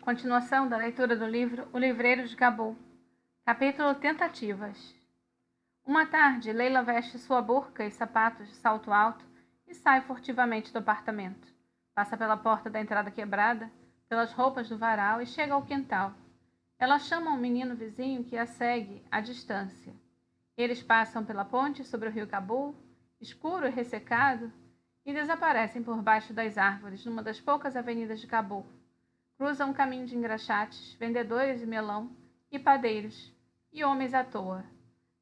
Continuação da leitura do livro O Livreiro de Cabul. Capítulo Tentativas. Uma tarde, Leila veste sua burca e sapatos de salto alto e sai furtivamente do apartamento. Passa pela porta da entrada quebrada, pelas roupas do varal e chega ao quintal. Ela chama um menino vizinho que a segue à distância. Eles passam pela ponte sobre o rio Cabul, escuro e ressecado, e desaparecem por baixo das árvores numa das poucas avenidas de Cabul. Cruzam um caminho de engraxates, vendedores de melão e padeiros, e homens à toa.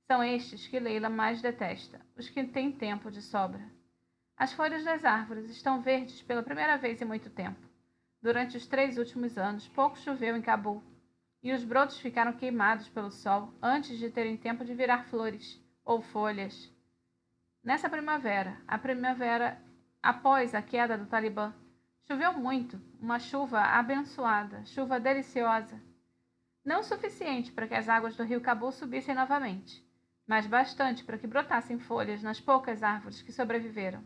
São estes que Leila mais detesta, os que têm tempo de sobra. As folhas das árvores estão verdes pela primeira vez em muito tempo. Durante os 3 últimos anos, pouco choveu em Cabul, e os brotos ficaram queimados pelo sol antes de terem tempo de virar flores ou folhas. Nessa primavera, a primavera após a queda do Talibã, choveu muito, uma chuva abençoada, chuva deliciosa. Não o suficiente para que as águas do rio Cabul subissem novamente, mas bastante para que brotassem folhas nas poucas árvores que sobreviveram.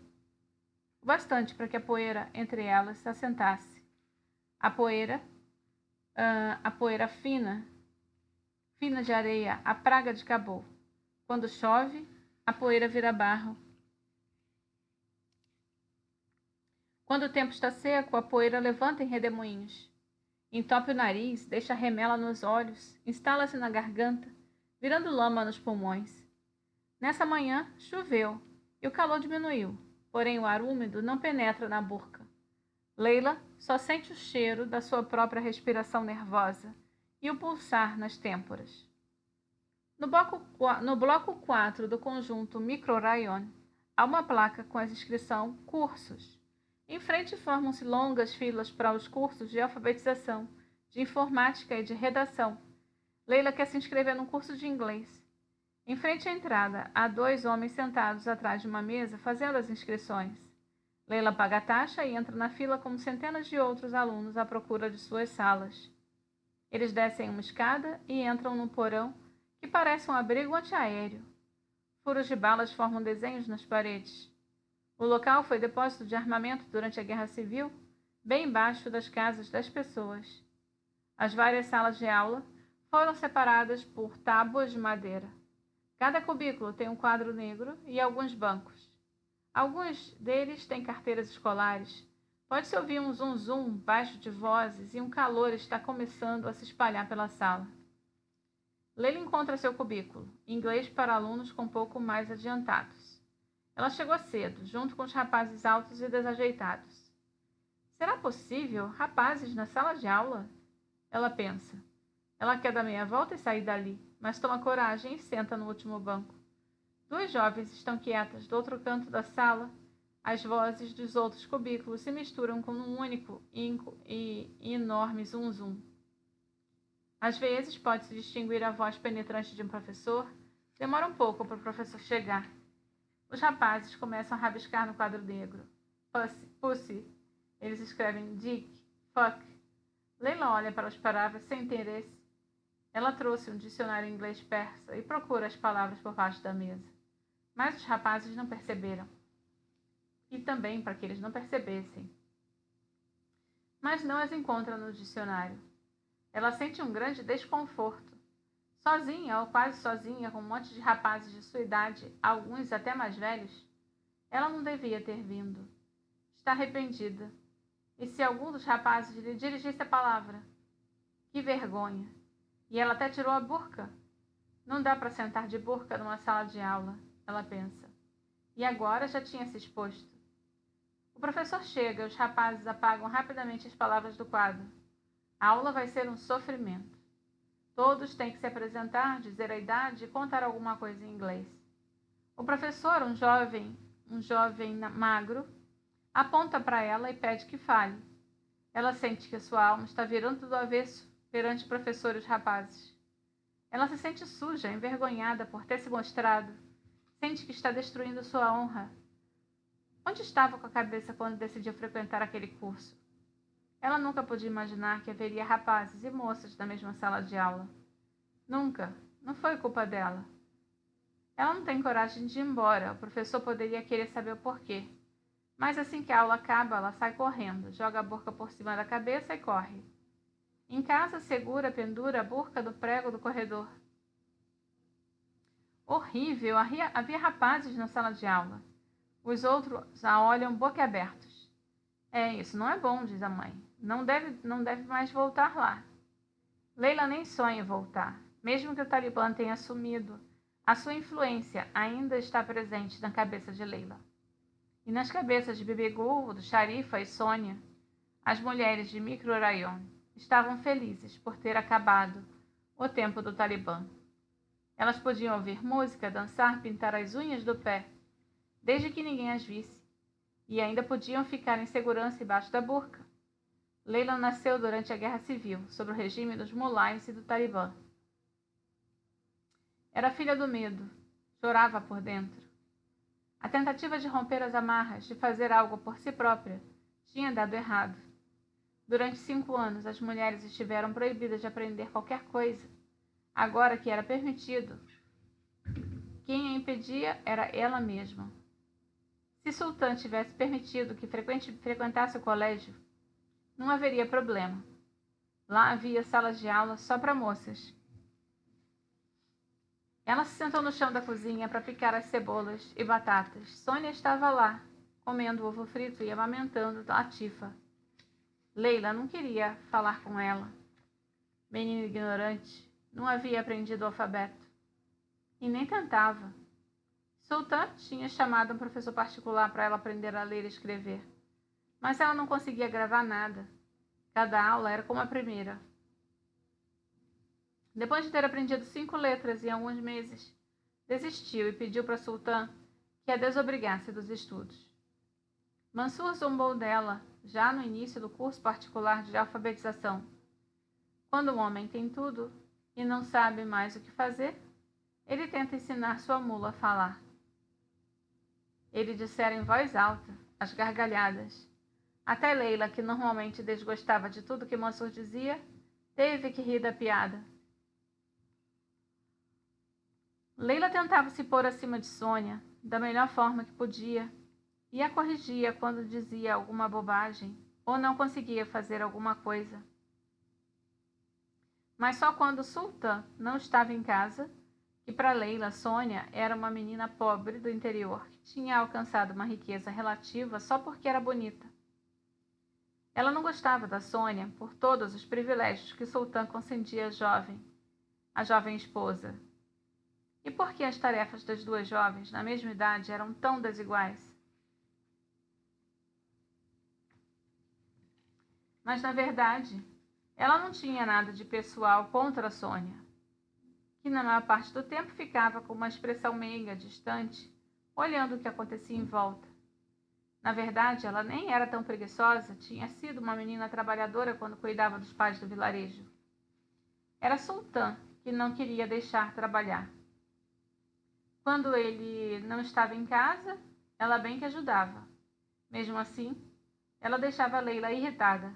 O bastante para que a poeira entre elas se assentasse. A poeira fina de areia, a praga de Cabul. Quando chove, a poeira vira barro. Quando o tempo está seco, a poeira levanta em redemoinhos. Entope o nariz, deixa remela nos olhos, instala-se na garganta, virando lama nos pulmões. Nessa manhã, choveu, e o calor diminuiu, porém o ar úmido não penetra na burca. Leila só sente o cheiro da sua própria respiração nervosa e o pulsar nas têmporas. No bloco 4 do conjunto Microrayon, há uma placa com a inscrição Cursos. Em frente formam-se longas filas para os cursos de alfabetização, de informática e de redação. Leila quer se inscrever num curso de inglês. Em frente à entrada, há 2 homens sentados atrás de uma mesa fazendo as inscrições. Leila paga a taxa e entra na fila como centenas de outros alunos à procura de suas salas. Eles descem uma escada e entram num porão que parece um abrigo antiaéreo. Furos de balas formam desenhos nas paredes. O local foi depósito de armamento durante a Guerra Civil, bem embaixo das casas das pessoas. As várias salas de aula foram separadas por tábuas de madeira. Cada cubículo tem um quadro negro e alguns bancos. Alguns deles têm carteiras escolares. Pode-se ouvir um zum-zum baixo de vozes e um calor está começando a se espalhar pela sala. Leila encontra seu cubículo, inglês para alunos com pouco mais adiantados. Ela chegou cedo, junto com os rapazes altos e desajeitados. Será possível? Rapazes na sala de aula? Ela pensa. Ela quer dar meia volta e sair dali, mas toma coragem e senta no último banco. 2 jovens estão quietas do outro canto da sala. As vozes dos outros cubículos se misturam com um único e enorme zum-zum. Às vezes pode-se distinguir a voz penetrante de um professor. Demora um pouco para o professor chegar. Os rapazes começam a rabiscar no quadro negro. Pussy. Eles escrevem Dick, fuck. Leila olha para as palavras sem interesse. Ela trouxe um dicionário inglês-persa e procura as palavras por baixo da mesa. Mas os rapazes não perceberam. E também para que eles não percebessem. Mas não as encontra no dicionário. Ela sente um grande desconforto. Sozinha, ou quase sozinha, com um monte de rapazes de sua idade, alguns até mais velhos, ela não devia ter vindo. Está arrependida. E se algum dos rapazes lhe dirigisse a palavra? Que vergonha! E ela até tirou a burca. Não dá para sentar de burca numa sala de aula, ela pensa. E agora já tinha se exposto. O professor chega e os rapazes apagam rapidamente as palavras do quadro. A aula vai ser um sofrimento. Todos têm que se apresentar, dizer a idade e contar alguma coisa em inglês. O professor, um jovem magro, aponta para ela e pede que fale. Ela sente que sua alma está virando do avesso perante o professor e os rapazes. Ela se sente suja, envergonhada por ter se mostrado. Sente que está destruindo sua honra. Onde estava com a cabeça quando decidiu frequentar aquele curso? Ela nunca podia imaginar que haveria rapazes e moças na mesma sala de aula. Nunca. Não foi culpa dela. Ela não tem coragem de ir embora. O professor poderia querer saber o porquê. Mas assim que a aula acaba, ela sai correndo, joga a burca por cima da cabeça e corre. Em casa, segura, pendura a burca do prego do corredor. Horrível! Havia rapazes na sala de aula. Os outros a olham boquiabertos. Isso não é bom, diz a mãe. Não deve mais voltar lá. Leila nem sonha em voltar. Mesmo que o Talibã tenha sumido, a sua influência ainda está presente na cabeça de Leila. E nas cabeças de Bibigul, do Sharifa e Sônia, as mulheres de Microrayon estavam felizes por ter acabado o tempo do Talibã. Elas podiam ouvir música, dançar, pintar as unhas do pé, desde que ninguém as visse, e ainda podiam ficar em segurança embaixo da burca. Leila nasceu durante a Guerra Civil, sob o regime dos mulais e do Talibã. Era filha do medo, chorava por dentro. A tentativa de romper as amarras, de fazer algo por si própria, tinha dado errado. Durante 5 anos, as mulheres estiveram proibidas de aprender qualquer coisa. Agora que era permitido, quem a impedia era ela mesma. Se Sultan tivesse permitido que frequentasse o colégio, não haveria problema. Lá havia salas de aula só para moças. Ela se sentou no chão da cozinha para picar as cebolas e batatas. Sônia estava lá, comendo ovo frito e amamentando Latifa. Leila não queria falar com ela. Menina ignorante, não havia aprendido o alfabeto. E nem tentava. Sultan tinha chamado um professor particular para ela aprender a ler e escrever. Mas ela não conseguia gravar nada. Cada aula era como a primeira. Depois de ter aprendido 5 letras em alguns meses, desistiu e pediu para Sultan que a desobrigasse dos estudos. Mansur zombou dela já no início do curso particular de alfabetização. Quando um homem tem tudo e não sabe mais o que fazer, ele tenta ensinar sua mula a falar. Ele dissera em voz alta, às gargalhadas. Até Leila, que normalmente desgostava de tudo que Mansur dizia, teve que rir da piada. Leila tentava se pôr acima de Sônia, da melhor forma que podia, e a corrigia quando dizia alguma bobagem ou não conseguia fazer alguma coisa. Mas só quando Sultan não estava em casa, que para Leila, Sônia era uma menina pobre do interior que tinha alcançado uma riqueza relativa só porque era bonita. Ela não gostava da Sônia por todos os privilégios que Sultan concedia à jovem esposa. E por que as tarefas das duas jovens, na mesma idade, eram tão desiguais? Mas, na verdade, ela não tinha nada de pessoal contra a Sônia, que na maior parte do tempo ficava com uma expressão meiga, distante, olhando o que acontecia em volta. Na verdade, ela nem era tão preguiçosa, tinha sido uma menina trabalhadora quando cuidava dos pais do vilarejo. Era Sultan que não queria deixar trabalhar. Quando ele não estava em casa, ela bem que ajudava. Mesmo assim, ela deixava Leila irritada,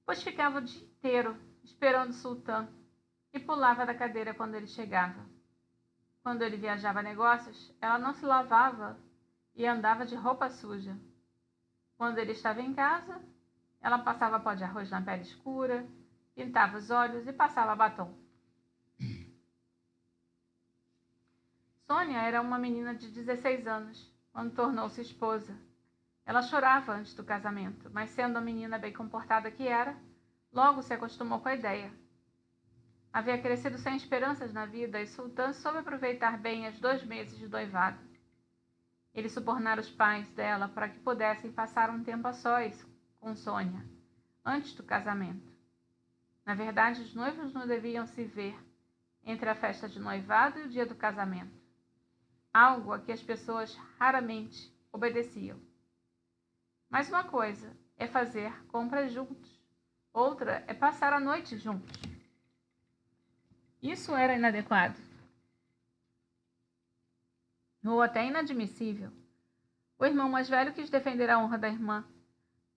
pois ficava o dia inteiro esperando Sultan e pulava da cadeira quando ele chegava. Quando ele viajava a negócios, ela não se lavava e andava de roupa suja. Quando ele estava em casa, ela passava pó de arroz na pele escura, pintava os olhos e passava batom. Sônia era uma menina de 16 anos, quando tornou-se esposa. Ela chorava antes do casamento, mas sendo a menina bem comportada que era, logo se acostumou com a ideia. Havia crescido sem esperanças na vida e Sultan soube aproveitar bem os 2 meses de noivado. Ele subornara os pais dela para que pudessem passar um tempo a sós com Sônia, antes do casamento. Na verdade, os noivos não deviam se ver entre a festa de noivado e o dia do casamento, algo a que as pessoas raramente obedeciam. Mas uma coisa é fazer compras juntos, outra é passar a noite juntos. Isso era inadequado, ou até inadmissível. O irmão mais velho quis defender a honra da irmã,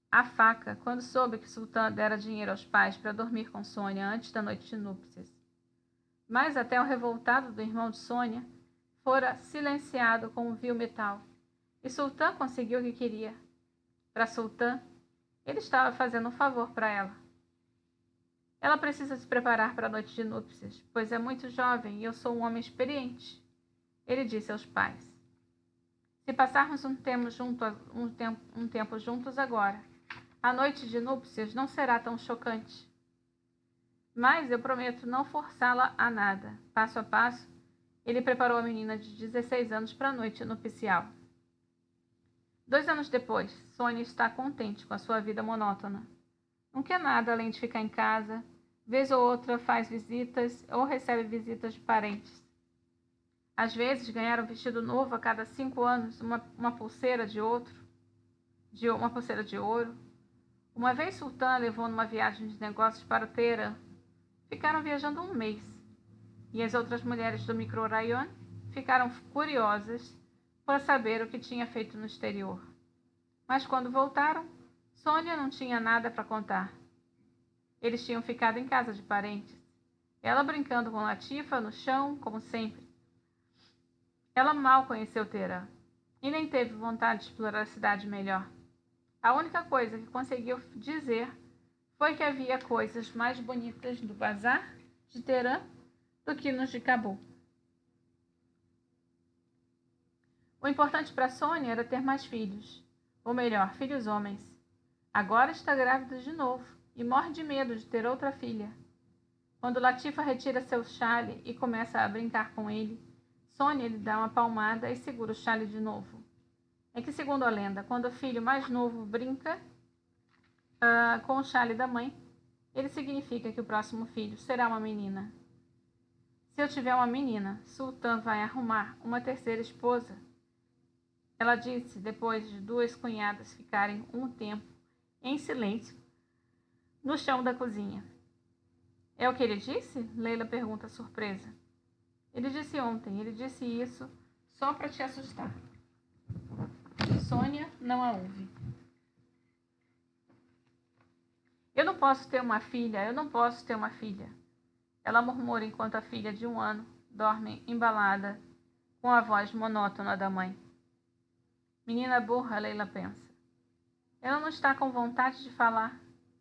a faca, quando soube que Sultan dera dinheiro aos pais para dormir com Sônia antes da noite de núpcias. Mas até o revoltado do irmão de Sônia fora silenciado com um vil metal, e Sultan conseguiu o que queria. Para Sultan, ele estava fazendo um favor para ela. Ela precisa se preparar para a noite de núpcias, pois é muito jovem e eu sou um homem experiente. Ele disse aos pais. Se passarmos um tempo juntos agora, a noite de núpcias não será tão chocante. Mas eu prometo não forçá-la a nada. Passo a passo, ele preparou a menina de 16 anos para a noite nupcial. 2 anos depois, Sônia está contente com a sua vida monótona. Não quer nada além de ficar em casa, vez ou outra faz visitas ou recebe visitas de parentes. Às vezes, ganhar um vestido novo a cada 5 anos, uma pulseira de ouro. Uma vez Sultan levou numa viagem de negócios para Teherã. Ficaram viajando um mês. E as outras mulheres do microrayon ficaram curiosas para saber o que tinha feito no exterior. Mas quando voltaram, Sônia não tinha nada para contar. Eles tinham ficado em casa de parentes. Ela brincando com Latifa no chão, como sempre. Ela mal conheceu Teherã e nem teve vontade de explorar a cidade melhor. A única coisa que conseguiu dizer foi que havia coisas mais bonitas no bazar de Teherã do que nos de Cabul. O importante para Sônia era ter mais filhos, ou melhor, filhos homens. Agora está grávida de novo e morre de medo de ter outra filha. Quando Latifa retira seu chale e começa a brincar com ele, Sônia lhe dá uma palmada e segura o chale de novo. É que, segundo a lenda, quando o filho mais novo brinca com o chale da mãe, ele significa que o próximo filho será uma menina. Se eu tiver uma menina, Sultan vai arrumar uma terceira esposa. Ela disse depois de 2 cunhadas ficarem um tempo em silêncio no chão da cozinha. É o que ele disse? Leila pergunta surpresa. Ele disse ontem, ele disse isso só para te assustar. Sônia não a ouve. Eu não posso ter uma filha. Ela murmura enquanto a filha de 1 ano dorme embalada com a voz monótona da mãe. Menina burra, Leila pensa. Ela não está com vontade de falar.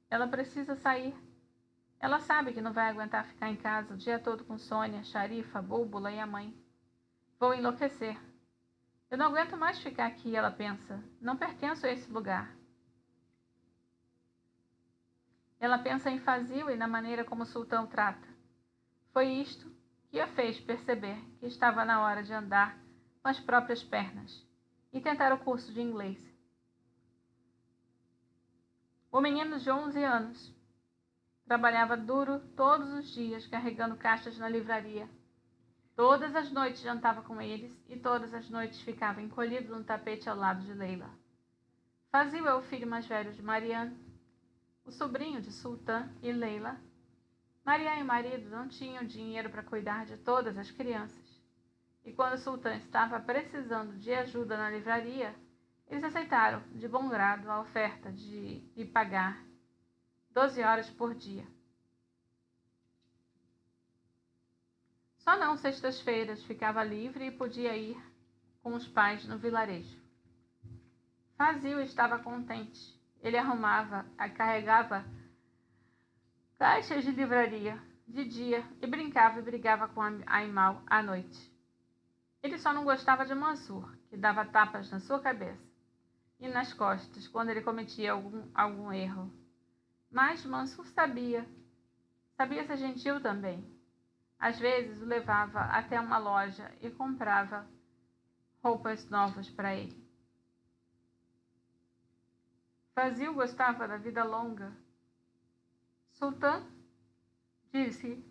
Ela precisa sair. Ela sabe que não vai aguentar ficar em casa o dia todo com Sônia, Sharifa, Búlbula e a mãe. Vou enlouquecer. Eu não aguento mais ficar aqui, ela pensa. Não pertenço a esse lugar. Ela pensa em Fazil e na maneira como o sultão trata. Foi isto que a fez perceber que estava na hora de andar com as próprias pernas e tentar o curso de inglês. O menino de 11 anos trabalhava duro todos os dias carregando caixas na livraria. Todas as noites jantava com eles e todas as noites ficava encolhido no tapete ao lado de Leila. Fazil é o filho mais velho de Marianne, o sobrinho de Sultan e Leila. Marianne e o marido não tinham dinheiro para cuidar de todas as crianças. E quando Sultan estava precisando de ajuda na livraria, eles aceitaram de bom grado a oferta de lhe pagar 12 horas por dia. Só não sextas-feiras ficava livre e podia ir com os pais no vilarejo. Fazil estava contente. Ele carregava caixas de livraria de dia e brincava e brigava com Aimal à noite. Ele só não gostava de Mansur, que dava tapas na sua cabeça e nas costas quando ele cometia algum erro. Mas Mansur sabia ser gentil também. Às vezes o levava até uma loja e comprava roupas novas para ele. Fazil gostava da vida longa. Sultan disse: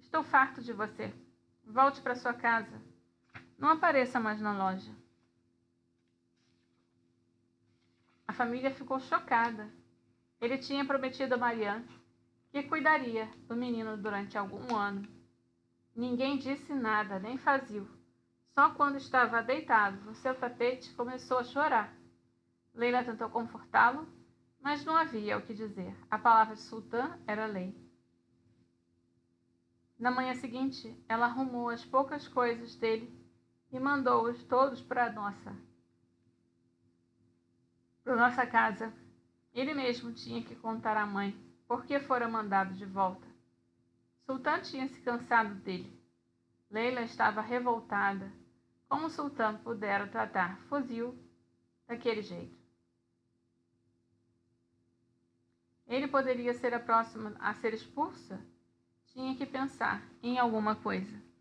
estou farto de você. Volte para sua casa. Não apareça mais na loja. A família ficou chocada. Ele tinha prometido a Marianne que cuidaria do menino durante algum ano. Ninguém disse nada, nem Fazil. Só quando estava deitado no seu tapete começou a chorar. Leila tentou confortá-lo, mas não havia o que dizer. A palavra de Sultan era lei. Na manhã seguinte, ela arrumou as poucas coisas dele e mandou-os todos para nossa casa. Ele mesmo tinha que contar à mãe por que fora mandado de volta. Sultã tinha se cansado dele. Leila estava revoltada. Como o sultão pudera tratar Fuzil daquele jeito? Ele poderia ser a próxima a ser expulsa? Tinha que pensar em alguma coisa.